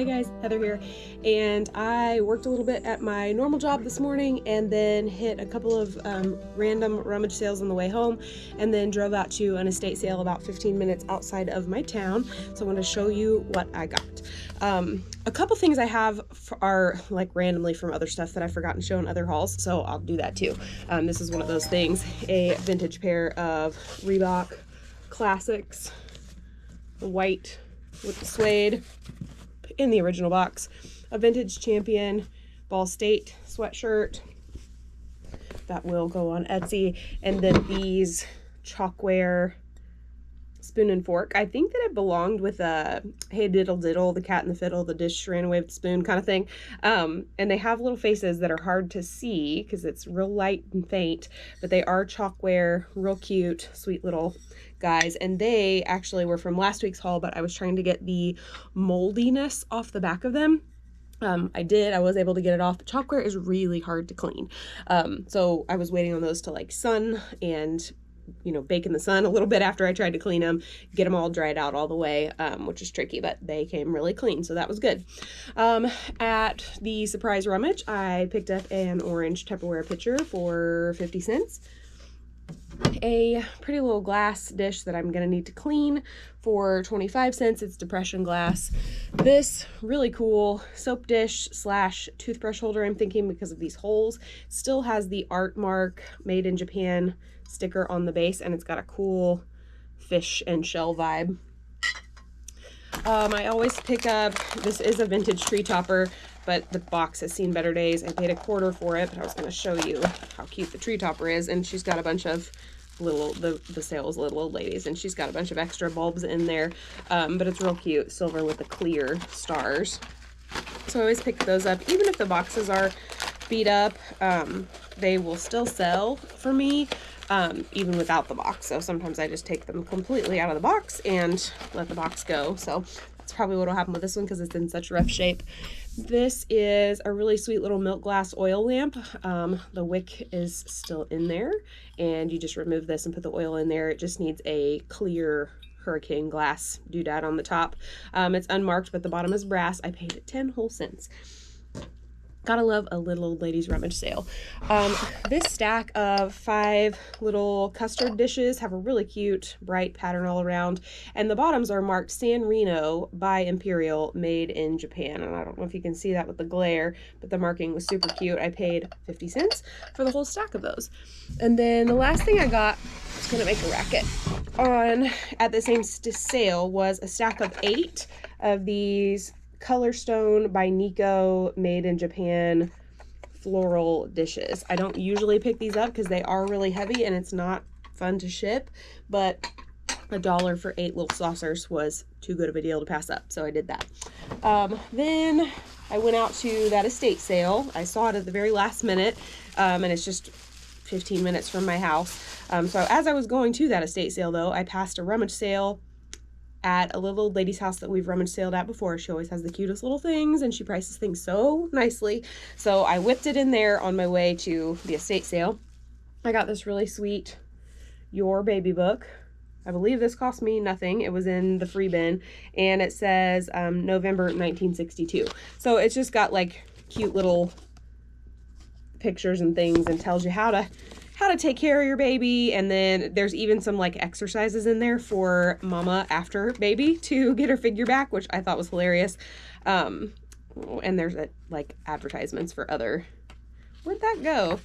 Hey guys, Heather here, and I worked a little bit at my normal job this morning and then hit a couple of random rummage sales on the way home, and then drove out to an estate sale about 15 minutes outside of my town. So I want to show you what I got. A couple things I have are like randomly from other stuff that I've forgotten to show in other hauls, so I'll do that too. This is one of those things, a vintage pair of Reebok Classics, white with the suede in the original box, a vintage Champion Ball State sweatshirt that will go on Etsy, and then these chalkware spoon and fork. I think that it belonged with a Hey Diddle Diddle, the cat in the fiddle, the dish ran away with the spoon kind of thing. And they have little faces that are hard to see because it's real light and faint, but they are chalkware, real cute, sweet little guys. And they actually were from last week's haul, but I was trying to get the moldiness off the back of them. I was able to get it off, but chalkware is really hard to clean. So I was waiting on those to like sun and bake in the sun a little bit after I tried to clean them, get them all dried out all the way, which is tricky, but they came really clean, so that was good. At the surprise rummage, I picked up an orange Tupperware pitcher for 50 cents. A pretty little glass dish that I'm gonna need to clean for 25 cents. It's depression glass. This really cool soap dish slash toothbrush holder, I'm thinking, because of these holes, still has the art mark made in Japan sticker on the base, and it's got a cool fish and shell vibe. I always pick up, this is a vintage tree topper, but the box has seen better days. I paid $1 for it, but I was going to show you how cute the tree topper is. And she's got a bunch of the sale is little old ladies, and she's got a bunch of extra bulbs in there, but it's real cute, silver with the clear stars. So I always pick those up. Even if the boxes are beat up, they will still sell for me, even without the box. So sometimes I just take them completely out of the box and let the box go. So that's probably what will happen with this one because it's in such rough shape. This is a really sweet little milk glass oil lamp. The wick is still in there, and you just remove this and put the oil in there. It just needs a clear hurricane glass doodad on the top. It's unmarked, but the bottom is brass. I paid it 10 whole cents. Gotta love a little old ladies rummage sale. This stack of 5 little custard dishes have a really cute bright pattern all around, and the bottoms are marked San Reno by Imperial, made in Japan. And I don't know if you can see that with the glare, but the marking was super cute. I paid 50 cents for the whole stack of those. And then the last thing I got, it's gonna make a racket, at the same sale was a stack of 8 of these Colorstone by Nico, made in Japan floral dishes. I don't usually pick these up because they are really heavy and it's not fun to ship, but $1 for 8 little saucers was too good of a deal to pass up, so I did that. Then I went out to that estate sale. I saw it at the very last minute, and it's just 15 minutes from my house. So as I was going to that estate sale, though, I passed a rummage sale at a little old lady's house that we've rummage saled at before. She always has the cutest little things, and she prices things so nicely. So I whipped it in there on my way to the estate sale. I got this really sweet Your Baby book. I believe this cost me nothing. It was in the free bin, and it says November 1962. So it's just got like cute little pictures and things, and tells you how to take care of your baby. And then there's even some like exercises in there for mama after baby to get her figure back, which I thought was hilarious. And there's like advertisements for other, where'd that go?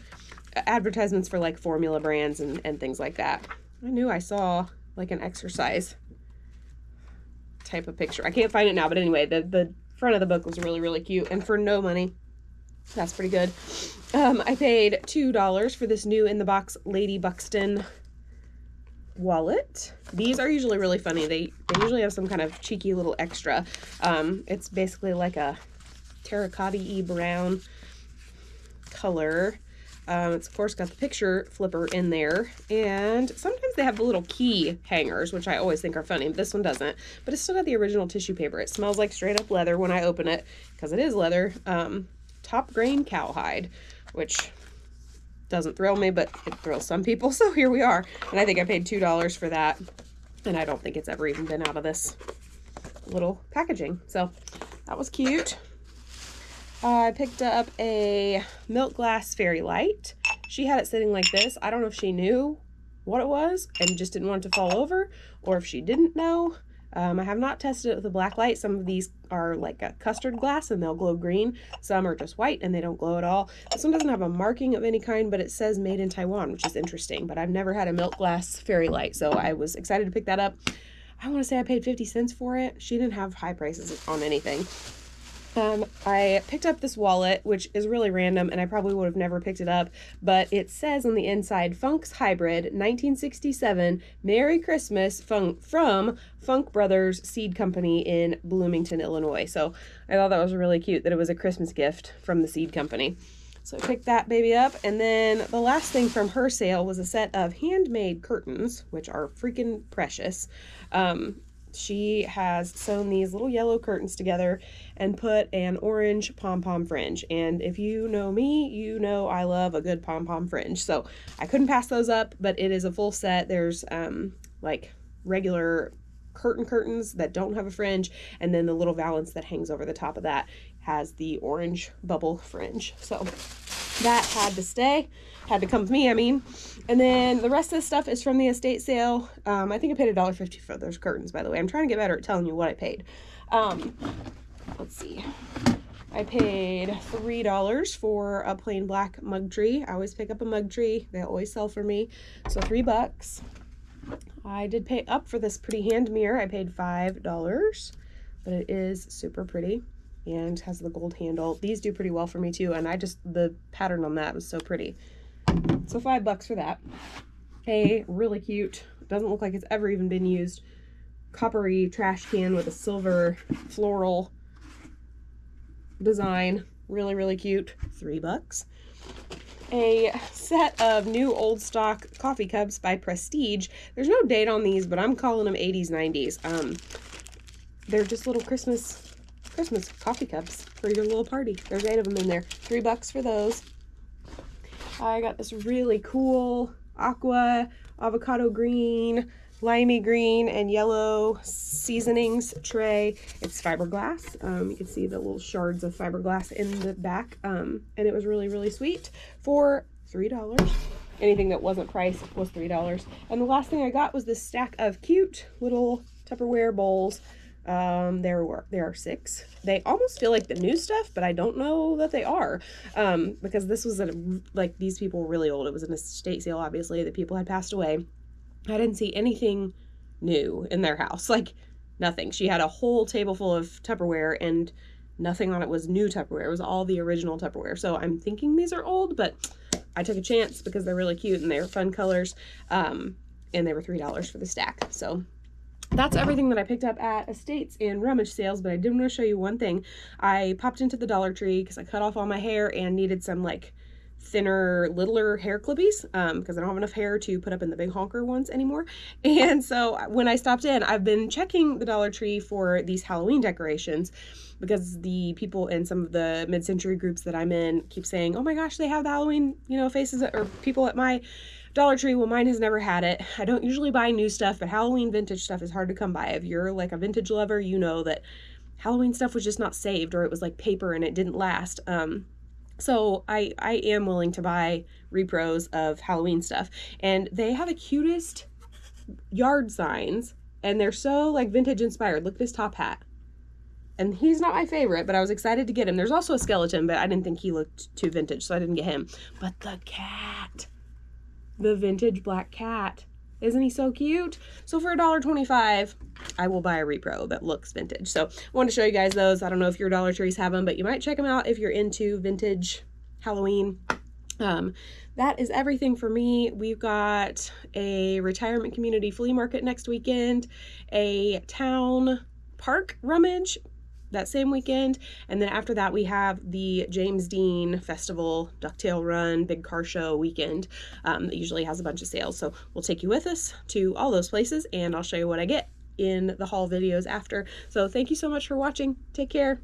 Advertisements for like formula brands and things like that. I knew I saw like an exercise type of picture. I can't find it now, but anyway, the front of the book was really, really cute, and for no money. That's pretty good. I paid $2 for this new in the box Lady Buxton wallet. These are usually really funny. They usually have some kind of cheeky little extra. It's basically like a terracotta-y brown color. It's of course got the picture flipper in there, and sometimes they have the little key hangers, which I always think are funny, but this one doesn't. But it's still got the original tissue paper. It smells like straight up leather when I open it, because it is leather. Top grain cowhide, which doesn't thrill me, but it thrills some people, so here we are. And I think I paid $2 for that, and I don't think it's ever even been out of this little packaging. So That was cute. I picked up a milk glass fairy light. She had it sitting like this. I don't know if she knew what it was and just didn't want it to fall over, or if she didn't know. I have not tested it with a black light. Some of these are like a custard glass and they'll glow green. Some are just white and they don't glow at all. This one doesn't have a marking of any kind, but it says made in Taiwan, which is interesting. But I've never had a milk glass fairy light, so I was excited to pick that up. I want to say I paid 50 cents for it. She didn't have high prices on anything. I picked up this wallet, which is really random, and I probably would have never picked it up, but it says on the inside, Funk's Hybrid, 1967, Merry Christmas from Funk Brothers Seed Company in Bloomington, Illinois. So I thought that was really cute that it was a Christmas gift from the seed company. So I picked that baby up, and then the last thing from her sale was a set of handmade curtains, which are freaking precious. She has sewn these little yellow curtains together and put an orange pom-pom fringe. And if you know me, you know I love a good pom-pom fringe. So I couldn't pass those up, but it is a full set. There's like regular curtains that don't have a fringe, and then the little valance that hangs over the top of that has the orange bubble fringe. So that had to stay, had to come with me, I mean. And then the rest of the stuff is from the estate sale. I think I paid $1.50 for those curtains, by the way. I'm trying to get better at telling you what I paid. Let's see. I paid $3 for a plain black mug tree. I always pick up a mug tree. They always sell for me. So $3. I did pay up for this pretty hand mirror. I paid $5, but it is super pretty and has the gold handle. These do pretty well for me too, and the pattern on that was so pretty. So $5 for that. A really cute, doesn't look like it's ever even been used, coppery trash can with a silver floral design. Really, really cute. $3. A set of new old stock coffee cups by Prestige. There's no date on these, but I'm calling them 80s, 90s. They're just little Christmas coffee cups for your little party. There's 8 of them in there. $3 for those. I got this really cool aqua, avocado green, limey green, and yellow seasonings tray. It's fiberglass. You can see the little shards of fiberglass in the back. And it was really, really sweet for $3. Anything that wasn't priced was $3. And the last thing I got was this stack of cute little Tupperware bowls. There are 6. They almost feel like the new stuff, but I don't know that they are, because this was these people were really old. It was an estate sale, obviously, that people had passed away. I didn't see anything new in their house, like nothing. She had a whole table full of Tupperware and nothing on it was new Tupperware. It was all the original Tupperware. So I'm thinking these are old, but I took a chance because they're really cute and they're fun colors. And they were $3 for the stack. So that's everything that I picked up at estates and rummage sales, but I did want to show you one thing. I popped into the Dollar Tree because I cut off all my hair and needed some like thinner, littler hair clippies because I don't have enough hair to put up in the big honker ones anymore. And so when I stopped in, I've been checking the Dollar Tree for these Halloween decorations because the people in some of the mid-century groups that I'm in keep saying, oh my gosh, they have the Halloween, faces or people at my Dollar Tree. Well, mine has never had it. I don't usually buy new stuff, but Halloween vintage stuff is hard to come by. If you're like a vintage lover, you know that Halloween stuff was just not saved, or it was like paper and it didn't last. So I am willing to buy repros of Halloween stuff, and they have the cutest yard signs, and they're so like vintage inspired. Look at this top hat. And he's not my favorite, but I was excited to get him. There's also a skeleton, but I didn't think he looked too vintage, so I didn't get him. But the cat, the vintage black cat, isn't he so cute? So for $1.25, I will buy a repro that looks vintage. So I wanted to show you guys those. I don't know if your Dollar Trees have them, but you might check them out if you're into vintage Halloween. That is everything for me. We've got a retirement community flea market next weekend, a town park rummage that same weekend, and then after that we have the James Dean Festival Ducktail Run big car show weekend that usually has a bunch of sales. So we'll take you with us to all those places, and I'll show you what I get in the haul videos after. So thank you so much for watching. Take care.